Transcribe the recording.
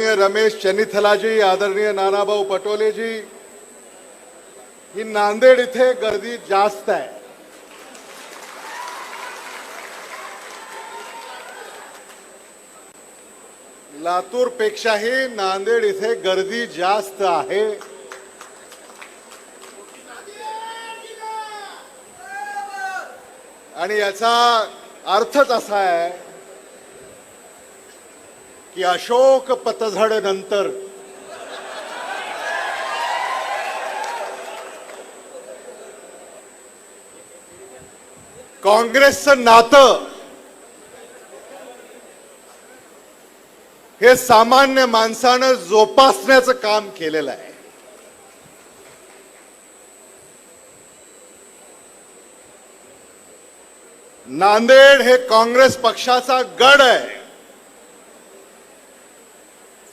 आदरणीय रमेश चन्नीथलाजी, आदरणीय नानाभाऊ पटोलेजी, ही नांदेड इथे गर्दी जास्त आहे. लातूर पेक्षाही नांदेड इथे गर्दी जास्त आहे. आणि याचा अर्थच असा आहे की अशोक पतझड नंतर काँग्रेसचं नातं हे सामान्य माणसानं जोपासण्याचं काम केलेलं आहे. नांदेड हे काँग्रेस पक्षाचा गड आहे.